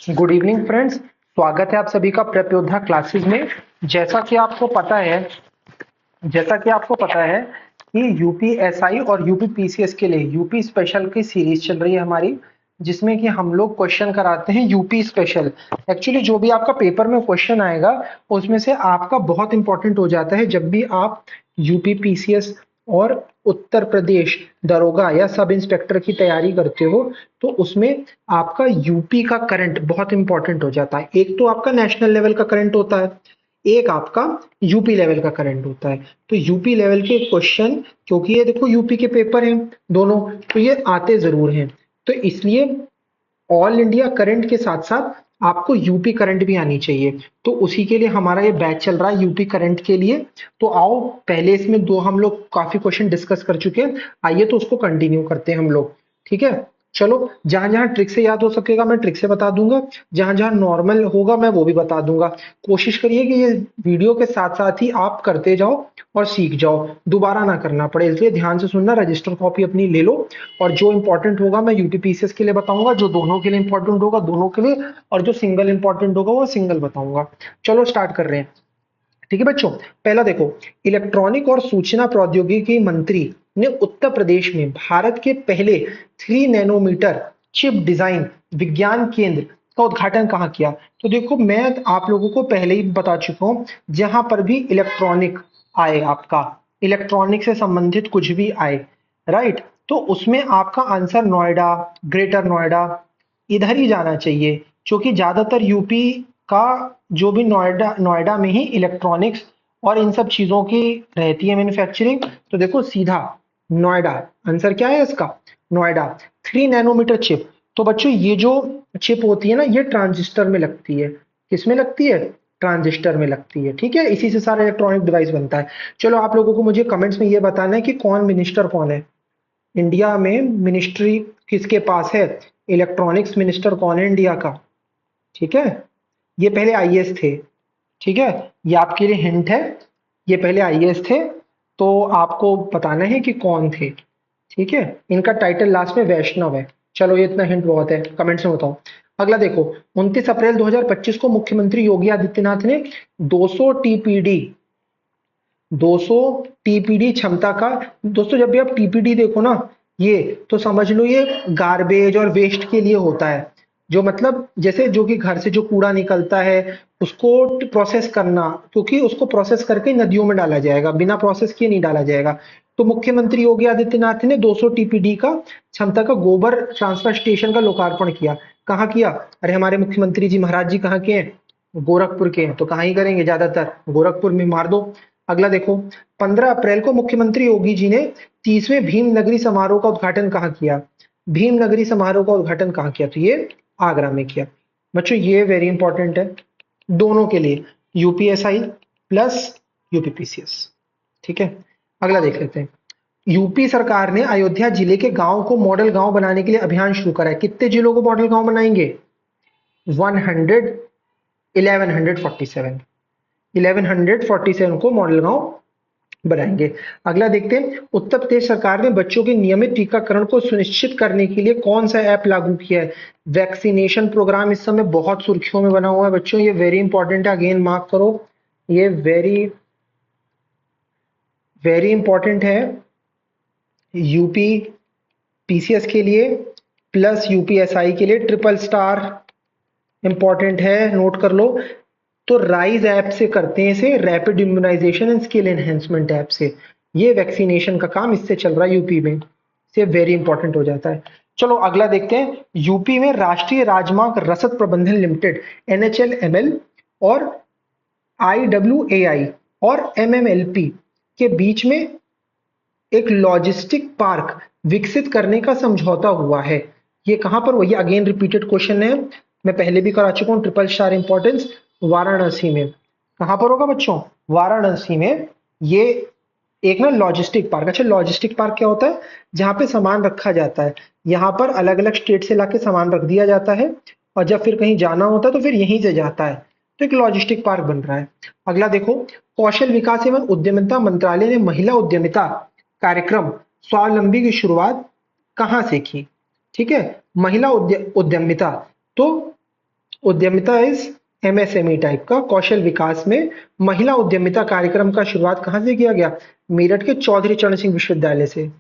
Good evening friends. स्वागत है आप सभी का प्रेप योद्धा क्लासेस में। जैसा कि आपको पता है जैसा कि आपको पता है कि यूपीएसआई और यूपीपीसीएस के लिए यूपी स्पेशल की सीरीज चल रही है हमारी, जिसमें कि हम लोग क्वेश्चन कराते हैं यूपी स्पेशल। एक्चुअली जो भी आपका पेपर में क्वेश्चन आएगा उसमें से आपका बहुत इंपॉर्टेंट हो जाता है जब भी आप यूपीपीसीएस और उत्तर प्रदेश दरोगा या सब इंस्पेक्टर की तैयारी करते हो, तो उसमें आपका यूपी का करंट बहुत इंपॉर्टेंट हो जाता है। एक तो आपका नेशनल लेवल का करंट होता है, एक आपका यूपी लेवल का करंट होता है। तो यूपी लेवल के क्वेश्चन, क्योंकि ये देखो यूपी के पेपर हैं दोनों, तो ये आते जरूर हैं। तो इसलिए ऑल इंडिया करंट के साथ साथ आपको यूपी करंट भी आनी चाहिए। तो उसी के लिए हमारा ये बैच चल रहा है यूपी करंट के लिए। तो आओ, पहले इसमें दो हम लोग काफी क्वेश्चन डिस्कस कर चुके हैं, आइए तो उसको कंटिन्यू करते हैं हम लोग। ठीक है, चलो। जहां जहां ट्रिक से याद हो सकेगा मैं ट्रिक से बता दूंगा, जहां जहां नॉर्मल होगा मैं वो भी बता दूंगा। कोशिश करिए कि ये वीडियो के साथ साथ ही आप करते जाओ और सीख जाओ, दोबारा ना करना पड़े, इसलिए ध्यान से सुनना। रजिस्टर कॉपी अपनी ले लो, और जो इंपॉर्टेंट होगा मैं यूटीपीसीएस के लिए बताऊंगा, जो दोनों के लिए इंपॉर्टेंट होगा दोनों के लिए, और जो सिंगल इंपॉर्टेंट होगा वो सिंगल बताऊंगा। चलो स्टार्ट कर रहे हैं। ठीक है बच्चों, पहला देखो। इलेक्ट्रॉनिक और सूचना प्रौद्योगिकी मंत्री ने उत्तर प्रदेश में भारत के पहले 3 नैनोमीटर चिप डिजाइन विज्ञान केंद्र का उद्घाटन कहाँ किया? तो देखो, मैं आप लोगों को पहले ही बता चुका हूं, जहां पर भी इलेक्ट्रॉनिक आए, आपका इलेक्ट्रॉनिक से संबंधित कुछ भी आए, राइट, तो उसमें आपका आंसर नोएडा, ग्रेटर नोएडा, इधर ही जाना चाहिए, क्योंकि ज्यादातर यूपी का जो भी नोएडा नोएडा में ही इलेक्ट्रॉनिक्स और इन सब चीजों की रहती है मैन्युफैक्चरिंग। तो देखो सीधा नोएडा, आंसर क्या है इसका? नोएडा। 3 नैनोमीटर चिप, तो बच्चों ये जो चिप होती है ना, ये ट्रांजिस्टर में लगती है। किसमें लगती है? ट्रांजिस्टर में लगती है। ठीक है, इसी से सारा इलेक्ट्रॉनिक डिवाइस बनता है। चलो, आप लोगों को मुझे कमेंट्स में ये बताना है कि कौन मिनिस्टर कौन है इंडिया में, मिनिस्ट्री किसके पास है, इलेक्ट्रॉनिक्स मिनिस्टर कौन है इंडिया का। ठीक है, ये पहले आईएएस थे। ठीक है, ये आपके लिए हिंट है, ये पहले आईएएस थे, तो आपको बताना है कि कौन थे। ठीक है, इनका टाइटल लास्ट में वैष्णव है। चलो, ये इतना हिंट बहुत है, कमेंट्स में बताओ। अगला देखो, 29 अप्रैल 2025 को मुख्यमंत्री योगी आदित्यनाथ ने 200 टीपीडी 200 टीपीडी क्षमता का, दोस्तों जब भी आप टीपीडी देखो ना, ये तो समझ लो ये गार्बेज और वेस्ट के लिए होता है। जो मतलब जैसे जो कि घर से जो कूड़ा निकलता है उसको प्रोसेस करना, क्योंकि उसको प्रोसेस करके नदियों में डाला जाएगा, बिना प्रोसेस किए नहीं डाला जाएगा। तो मुख्यमंत्री योगी आदित्यनाथ ने 200 टीपीडी का क्षमता का गोबर ट्रांसफर स्टेशन का लोकार्पण किया। कहाँ किया? अरे हमारे मुख्यमंत्री जी महाराज जी कहाँ के हैं? गोरखपुर के हैं, तो कहाँ ही करेंगे, ज्यादातर गोरखपुर में मार दो। अगला देखो, 15 अप्रैल को मुख्यमंत्री योगी जी ने 30वें भीम नगरी समारोह का उद्घाटन कहाँ किया? भीम नगरी समारोह का उद्घाटन कहाँ किया? तो ये आगरा में किया। बच्चों ये वेरी इंपॉर्टेंट है दोनों के लिए, यूपीएसआई प्लस यूपीपीसीएस। ठीक है, अगला देख लेते हैं। यूपी सरकार ने अयोध्या जिले के गांव को मॉडल गांव बनाने के लिए अभियान शुरू करा है। कितने जिलों को मॉडल गांव बनाएंगे? 100 1147 1147 को मॉडल गांव बनाएंगे। अगला देखते हैं, उत्तर प्रदेश सरकार ने बच्चों के नियमित टीकाकरण को सुनिश्चित करने के लिए कौन सा ऐप लागू किया है? वैक्सीनेशन प्रोग्राम इस समय बहुत सुर्खियों में बना हुआ है बच्चों, ये वेरी इंपॉर्टेंट है, अगेन मार्क करो, ये वेरी वेरी इंपॉर्टेंट है यूपी पीसीएस के लिए प्लस यूपीएसआई के लिए। ट्रिपल स्टार इंपॉर्टेंट है, नोट कर लो। तो राइज ऐप से करते हैं इसे, rapid immunisation and skill enhancement app से। ये वैक्सीनेशन का काम इससे चल रहा है यूपी में, से वेरी इंपॉर्टेंट हो जाता है। चलो अगला देखते हैं। यूपी में राष्ट्रीय राजमार्ग रसद प्रबंधन लिमिटेड एनएचएलएमएल और आईडब्ल्यूएआई और एमएमएलपी के बीच में एक लॉजिस्टिक पार्क विकसित करने का समझौता हुआ है। ये कहां पर? वही अगेन रिपीटेड क्वेश्चन है, मैं पहले भी करा चुका हूं, ट्रिपल स्टार इंपॉर्टेंस। वाराणसी में। कहां पर होगा बच्चों? वाराणसी में। ये एक ना लॉजिस्टिक पार्क। अच्छा, लॉजिस्टिक पार्क क्या होता है? जहां पे सामान रखा जाता है, यहाँ पर अलग अलग स्टेट से लाके सामान रख दिया जाता है, और जब फिर कहीं जाना होता है तो फिर यहीं से जाता है। तो एक लॉजिस्टिक पार्क बन रहा है। अगला देखो, कौशल विकास एवं उद्यमिता मंत्रालय ने महिला उद्यमिता कार्यक्रम स्वावलंबी की शुरुआत कहां से की? ठीक है, महिला उद्यमिता। तो उद्यमिता इज एमएसएमई टाइप का। कौशल विकास में महिला उद्यमिता कार्यक्रम का शुरुआत कहाँ से किया गया? मेरठ के चौधरी चरण सिंह विश्वविद्यालय से।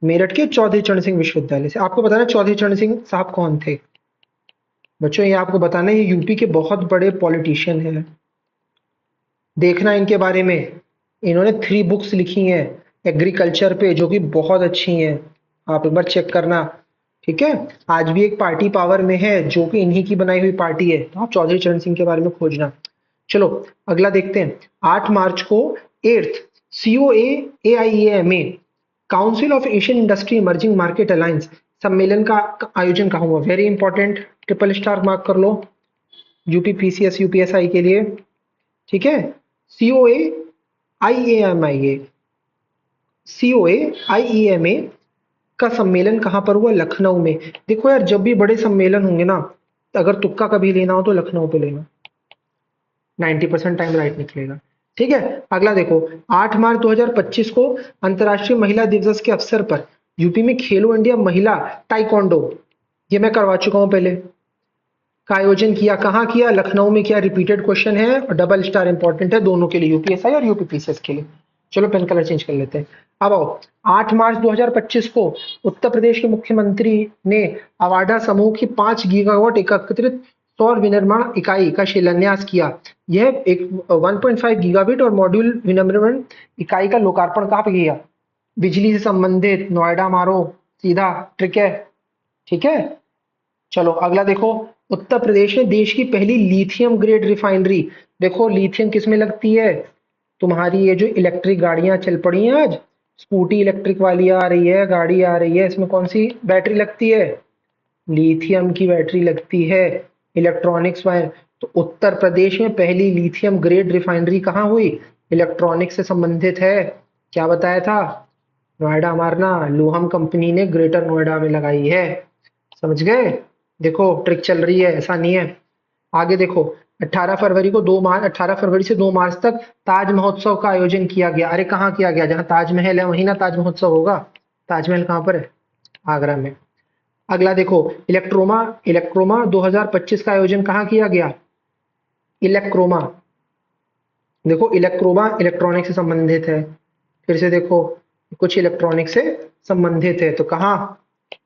मेरठ के चौधरी चरण सिंह विश्वविद्यालय से। आपको बताना चौधरी चरण सिंह साहब कौन थे बच्चों, ये आपको बताना है, ये यूपी के बहुत बड़े पॉलिटिशियन हैं। देखना इनके बारे में, इन्होंने 3 बुक्स लिखी हैं एग्रीकल्चर पे जो कि बहुत अच्छी हैं, आप एक बार चेक करना। ठीक है, आज भी एक पार्टी पावर में है जो कि इन्हीं की बनाई हुई पार्टी है, तो आप चौधरी चरण सिंह के बारे में खोजना। चलो अगला देखते हैं। 8 मार्च को 8th COA AIEMA council of Asian industry emerging market alliance सम्मेलन का आयोजन कहाँ हुआ? Very important, triple star mark कर लो यूपी पीसीएस यूपीएसआई के लिए। ठीक है, COA IEMA COA IEMA का सम्मेलन कहां पर हुआ? लखनऊ में। देखो यार, जब भी बड़े सम्मेलन होंगे ना, अगर तुक्का कभी लेना हो तो लखनऊ पे लेना, 90% टाइम राइट निकलेगा। ठीक है, अगला देखो, 8 मार्च 2025 को अंतर्राष्ट्रीय महिला दिवस के अवसर पर यूपी में खेलो इंडिया महिला टाइकोंडो, ये मैं करवा चुका हूं पहले, का आयोजन किया। कहाँ किया? लखनऊ में किया। रिपीटेड क्वेश्चन है और डबल स्टार इंपॉर्टेंट है दोनों के लिए, यूपीएसआई और यूपीपीसीएस के लिए। चलो पेन कलर चेंज कर लेते हैं। अब आओ, 8 मार्च 2025 को उत्तर प्रदेश के मुख्यमंत्री ने अवाडा समूह की 5 गीगावाट एकत्रित सौर विनिर्माण इकाई का शिलान्यास किया। यह एक 1.5 गीगावाट और मॉड्यूल विनिर्माण इकाई का लोकार्पण कहाँ पे किया? बिजली से संबंधित नोएडा मारो, सीधा ट्रिक है। ठीक है, चलो अगला देखो, उत्तर प्रदेश में देश की पहली लिथियम ग्रेड रिफाइनरी। देखो लिथियम किस में लगती है? तुम्हारी ये जो इलेक्ट्रिक गाड़ियां चल पड़ी हैं आज, स्कूटी इलेक्ट्रिक वाली आ रही है, गाड़ी आ रही है, इसमें कौन सी बैटरी लगती है? लिथियम की बैटरी लगती है, इलेक्ट्रॉनिक्स में। तो उत्तर प्रदेश में पहली लिथियम ग्रेड रिफाइनरी कहाँ हुई? इलेक्ट्रॉनिक्स से संबंधित है। क्या बताया था? नोएडा मारना, लोहम कंपनी ने ग्रेटर नोएडा में लगाई है। समझ गए? देखो ट्रिक चल रही है, ऐसा नहीं है। आगे देखो, 18 फरवरी को 18 फरवरी से 2 मार्च तक ताज महोत्सव का आयोजन किया गया। अरे कहाँ किया गया? जहाँ ताजमहल है वहीं ना ताज महोत्सव होगा। ताजमहल कहाँ पर है? आगरा में। अगला देखो, इलेक्ट्रोमा इलेक्ट्रोमा 2025 का आयोजन कहाँ किया गया? इलेक्ट्रोमा, देखो इलेक्ट्रोमा इलेक्ट्रॉनिक से संबंधित है। फिर से देखो, कुछ इलेक्ट्रॉनिक से संबंधित है, तो कहाँ?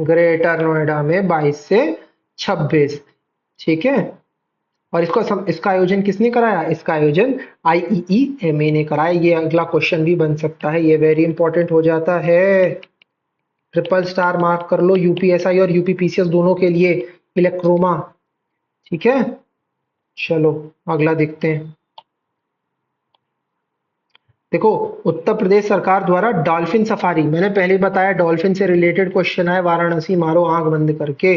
ग्रेटर नोएडा में 22 से 26। ठीक है, और इसका आयोजन किसने कराया? इसका आयोजन IEEMA ने कराया। ये अगला क्वेश्चन भी बन सकता है, ये वेरी इंपॉर्टेंट हो जाता है। ट्रिपल स्टार मार्क कर लो यूपीएसआई और यूपीपीसीएस दोनों के लिए, इलेक्ट्रोमा। ठीक है, चलो अगला देखते हैं। देखो, उत्तर प्रदेश सरकार द्वारा डॉल्फिन सफारी, मैंने पहले बताया डॉल्फिन से रिलेटेड क्वेश्चन है, वाराणसी मारो आंख बंद करके,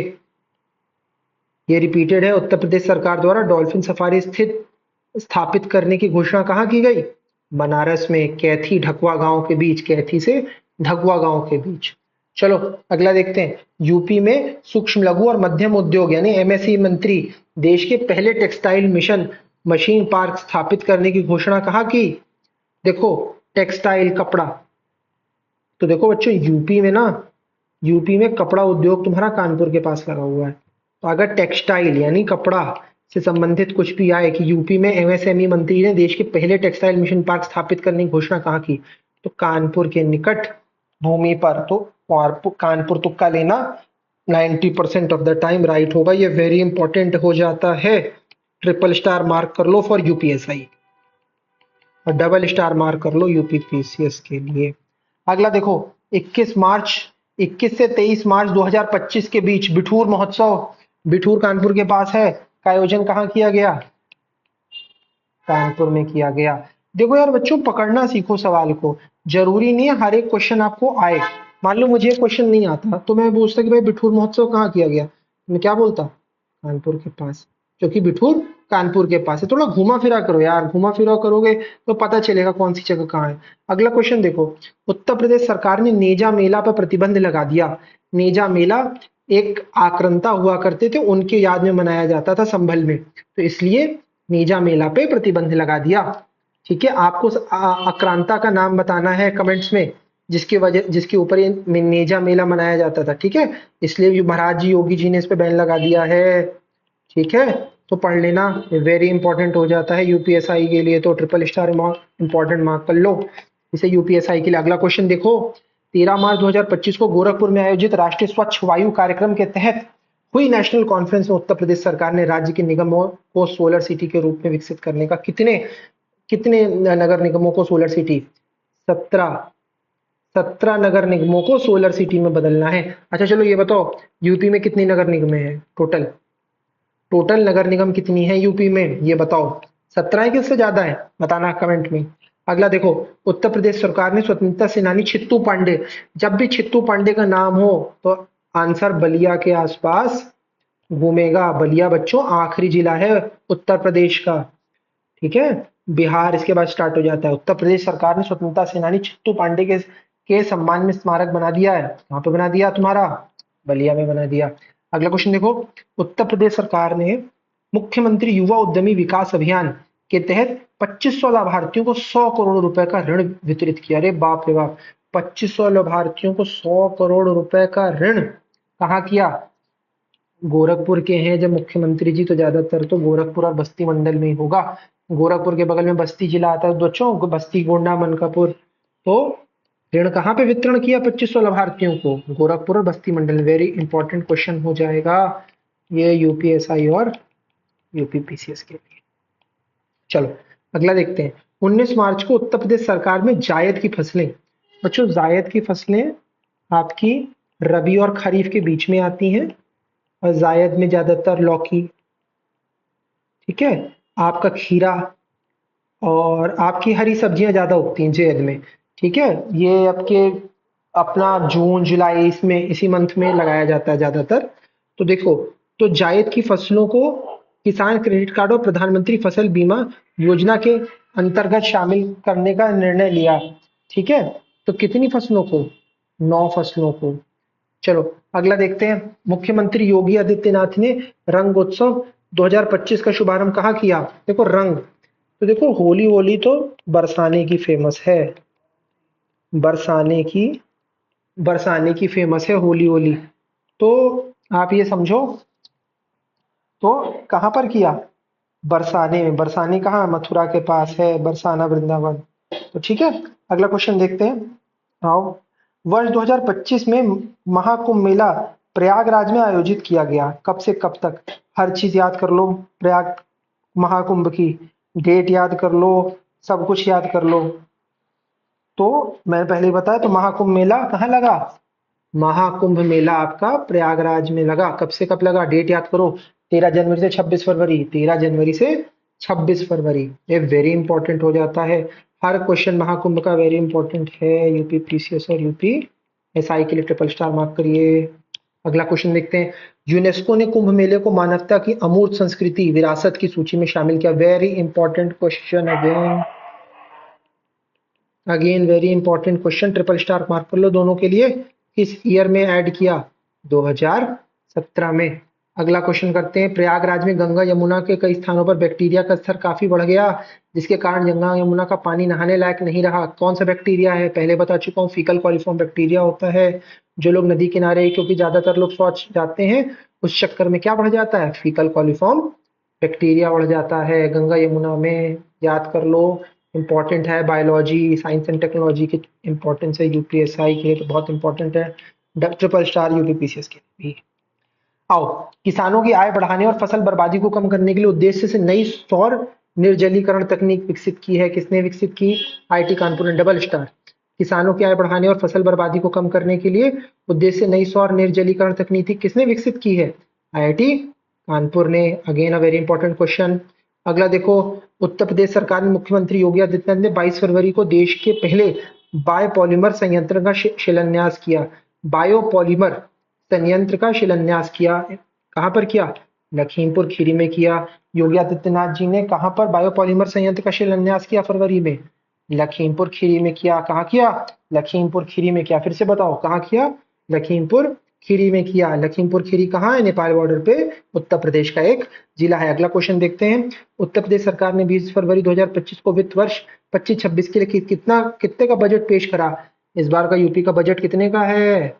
ये रिपीटेड है। उत्तर प्रदेश सरकार द्वारा डॉल्फिन सफारी स्थापित करने की घोषणा कहाँ की गई? बनारस में, कैथी ढकवा गांव के बीच, कैथी से ढकवा गांव के बीच। चलो अगला देखते हैं। यूपी में सूक्ष्म लघु और मध्यम उद्योग यानी MSE मंत्री देश के पहले टेक्सटाइल मिशन मशीन पार्क स्थापित करने की घोषणा कहाँ की? देखो टेक्सटाइल कपड़ा, तो देखो बच्चों यूपी में कपड़ा उद्योग तुम्हारा कानपुर के पास लगा हुआ है। तो अगर टेक्सटाइल यानी कपड़ा से संबंधित कुछ भी आए कि यूपी में MSME मंत्री ने देश के पहले टेक्सटाइल मिशन पार्क स्थापित करने की घोषणा कहाँ की? तो कानपुर के निकट भूमि पर। तो कानपुर तुक्का लेना, 90% ऑफ द टाइम राइट होगा। ये वेरी इंपॉर्टेंट हो जाता है। ट्रिपल स्टार मार्क कर लो फॉर यूपीएसआई और डबल स्टार मार्क कर लो यूपीपीसीएस के लिए। अगला देखो, 21 से 23 मार्च 2025 के बीच बिठूर महोत्सव, बिठूर कानपुर के पास है, का आयोजन कहाँ किया गया? कानपुर में किया गया। देखो यार बच्चों, पकड़ना सीखो सवाल को, जरूरी नहीं है हर एक क्वेश्चन आपको आए। मान लो मुझे क्वेश्चन नहीं आता तो मैं पूछता कि भाई बिठूर महोत्सव कहाँ किया गया, मैं क्या बोलता? कानपुर के पास, क्योंकि बिठूर कानपुर के पास है। थोड़ा घुमा फिरा करो यार, घुमा फिरा करोगे तो पता चलेगा कौन सी जगह कहाँ है। अगला क्वेश्चन देखो, उत्तर प्रदेश सरकार ने नेजा मेला पर प्रतिबंध लगा दिया। नेजा मेला एक आक्रांता हुआ करते थे, उनके याद में मनाया जाता था संभल में, तो इसलिए नेजा मेला पे प्रतिबंध लगा दिया। ठीक है, आपको आक्रांता का नाम बताना है कमेंट्स में, जिसके ऊपर ये नेजा मेला मनाया जाता था। ठीक है, इसलिए महाराज जी योगी जी ने इस पे बैन लगा दिया है। ठीक है, तो पढ़ लेना, वेरी इंपॉर्टेंट हो जाता है यूपीएसआई के लिए, तो triple star mark important mark कर लो इसे यूपीएसआई के लिए। अगला क्वेश्चन देखो, 13 मार्च 2025 को गोरखपुर में आयोजित राष्ट्रीय स्वच्छ वायु कार्यक्रम के तहत हुई नेशनल कॉन्फ्रेंस में उत्तर प्रदेश सरकार ने राज्य के निगमों को सोलर सिटी के रूप में विकसित करने का कितने कितने नगर निगमों को सोलर सिटी, 17 नगर निगमों को सोलर सिटी में बदलना है। अच्छा चलो ये बताओ, यूपी में कितनी नगर निगम है टोटल, टोटल नगर निगम कितनी है यूपी में, ये बताओ, 17 है कि उससे ज्यादा है, बताना कमेंट में। अगला देखो, उत्तर प्रदेश सरकार ने स्वतंत्रता सेनानी छित्तू पांडे, जब भी छित्तू पांडे का नाम हो तो आंसर बलिया के आसपास घूमेगा। बलिया बच्चों आखिरी जिला है उत्तर प्रदेश का, ठीक है, बिहार इसके बाद स्टार्ट हो जाता है। उत्तर प्रदेश सरकार ने स्वतंत्रता सेनानी छित्तू पांडे के सम्मान में स्मारक बना दिया है। कहाँ पे बना दिया तुम्हारा, बलिया में बना दिया। अगला क्वेश्चन देखो, उत्तर प्रदेश सरकार ने मुख्यमंत्री युवा उद्यमी विकास अभियान के तहत 2500 लाभार्थियों को 100 करोड़ रुपए का ऋण वितरित किया। अरे बाप रे बाप, 2500 लाभार्थियों को 100 करोड़ रुपए का ऋण कहाँ किया, गोरखपुर के हैं जब मुख्यमंत्री जी, तो ज्यादातर तो गोरखपुर और बस्ती मंडल में ही होगा। गोरखपुर के बगल में बस्ती जिला आता है बच्चों, बस्ती गोंडा मनकापुर। तो ऋण कहाँ पे वितरण किया 2500 लाभार्थियों को, गोरखपुर और बस्ती मंडल। वेरी इंपॉर्टेंट क्वेश्चन हो जाएगा ये यूपीएसआई और यूपीपीसीएस के लिए। चलो अगला देखते हैं, 19 मार्च को उत्तर प्रदेश सरकार में जायद की फसलें, बच्चों जायद की फसलें आपकी रबी और खरीफ के बीच में आती हैं, और जायद में ज्यादातर लौकी, ठीक है, आपका खीरा और आपकी हरी सब्जियां ज्यादा उगती हैं जायद में, ठीक है। ये आपके अपना जून जुलाई इसमें इसी मंथ में लगाया जाता है ज्यादातर। तो देखो, तो जायद की फसलों को किसान क्रेडिट कार्ड और प्रधानमंत्री फसल बीमा योजना के अंतर्गत शामिल करने का निर्णय लिया, ठीक है। तो कितनी फसलों को, 9 फसलों को। चलो अगला देखते हैं, मुख्यमंत्री योगी आदित्यनाथ ने रंग उत्सव 2025 का शुभारंभ कहाँ किया। देखो रंग, तो देखो होली, होली तो बरसाने की फेमस है, बरसाने की बरसाने की फेमस है होली, होली। तो आप ये समझो, तो कहां पर किया, बरसाने में। बरसाने कहाँ, मथुरा के पास है, बरसाना वृंदावन। तो ठीक है, अगला क्वेश्चन देखते हैं। आओ, वर्ष 2025 में महाकुंभ मेला प्रयागराज में आयोजित किया गया, कब से कब तक, हर चीज याद कर लो, प्रयाग महाकुंभ की डेट याद कर लो, सब कुछ याद कर लो। तो मैंने पहले ही बताया, तो महाकुंभ मेला कहाँ लगा, महाकुंभ मेला आपका प्रयागराज में लगा। कब से कब लगा, डेट याद करो, 13 जनवरी से 26 फरवरी, 13 जनवरी से 26 फरवरी। ये वेरी इंपॉर्टेंट हो जाता है, हर क्वेश्चन महाकुंभ का वेरी इंपॉर्टेंट है यूपी पीसीएस और यूपी एसआई के लिए ट्रिपल स्टार मार्क करिए। अगला क्वेश्चन देखते हैं, यूनेस्को ने कुंभ मेले को मानवता की अमूर्त संस्कृति विरासत की सूची में शामिल किया। Very important question, again again very important question, triple star mark कर लो दोनों के लिए। किस ईयर में ऐड किया, 2017 में। अगला क्वेश्चन करते हैं, प्रयागराज में गंगा यमुना के कई स्थानों पर बैक्टीरिया का स्तर काफी बढ़ गया, जिसके कारण गंगा यमुना का पानी नहाने लायक नहीं रहा। कौन सा बैक्टीरिया है, पहले बता चुका हूँ, फीकल कॉलिफॉर्म बैक्टीरिया होता है। जो लोग नदी किनारे, क्योंकि ज्यादातर लोग शौच जाते हैं, उस चक्कर में क्या बढ़ जाता है, फीकल कॉलिफॉर्म बैक्टीरिया बढ़ जाता है गंगा यमुना में, याद कर लो। इंपॉर्टेंट है, बायोलॉजी साइंस एंड टेक्नोलॉजी की इंपॉर्टेंस है यूपीएसआई के लिए, तो बहुत इंपॉर्टेंट है, ट्रिपल स्टार यूपीपीसीएस के लिए भी। आओ, किसानों की आय बढ़ाने और फसल बर्बादी को कम करने के लिए उद्देश्य से नई सौर निर्जलीकरण तकनीक विकसित की है। किसने विकसित की, आईटी कानपुर ने, डबल स्टार। किसानों की आय बढ़ाने और फसल बर्बादी को कम करने के लिए उद्देश्य से नई सौर निर्जलीकरण तकनीक किसने विकसित की है, आईआईटी कानपुर ने। Again a very important question. अगला देखो, उत्तर प्रदेश सरकार ने मुख्यमंत्री योगी आदित्यनाथ ने 22 फरवरी को देश के पहले बायोपॉलीमर संयंत्र का शिलान्यास किया। बायोपॉलीमर संयंत्र का शिलान्यास किया, कहां पर किया, लखीमपुर खीरी में किया। योगी आदित्यनाथ जी ने कहां पर बायोपॉलीमर संयंत्र का शिलान्यास किया फरवरी में, लखीमपुर खीरी में किया। कहां किया, लखीमपुर खीरी में किया। फिर से बताओ कहां किया, लखीमपुर खीरी में किया। लखीमपुर खीरी कहाँ है, नेपाल बॉर्डर पे, उत्तर प्रदेश का एक जिला है। अगला क्वेश्चन देखते हैं, उत्तर प्रदेश सरकार ने 20 फरवरी 2025 को वित्त वर्ष 25-26 के लिए कितने का बजट पेश करा। इस बार का यूपी का बजट कितने का है,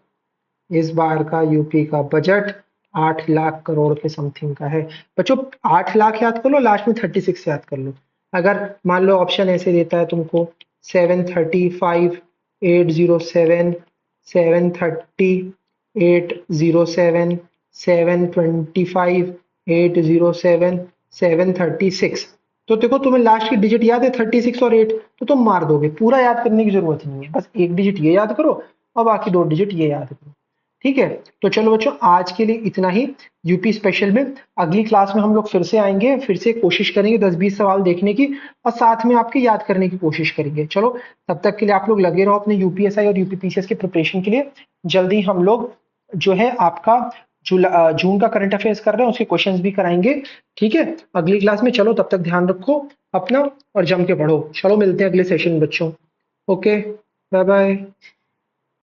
इस बार का यूपी का बजट 8 लाख करोड़ के समथिंग का है। बच्चों 8 लाख याद कर लो, लास्ट में 36 याद कर लो। अगर मान लो ऑप्शन ऐसे देता है तुमको 735, 807, 730, 807, 725, 807, 736, तो देखो तुम्हें लास्ट की डिजिट याद है 36 और 8, तो तुम मार दोगे, पूरा याद करने की जरूरत नहीं है, बस एक डिजिट ये याद करो और बाकी दो डिजिट ये याद करो। ठीक है, तो चलो बच्चों आज के लिए इतना ही यूपी स्पेशल में। अगली क्लास में हम लोग फिर से आएंगे, फिर से कोशिश करेंगे 10-20 सवाल देखने की और साथ में आपके याद करने की कोशिश करेंगे। चलो तब तक के लिए आप लोग लगे रहो अपने यूपीएसआई और यूपीपीसीएस के प्रिपरेशन के लिए। जल्दी हम लोग जो है आपका जून का करंट अफेयर्स कर रहे हैं, उसके क्वेश्चंस भी कराएंगे। ठीक है, अगली क्लास में। चलो तब तक ध्यान रखो अपना और जम के पढ़ो। चलो मिलते हैं अगले सेशन में बच्चों। Okay, bye bye.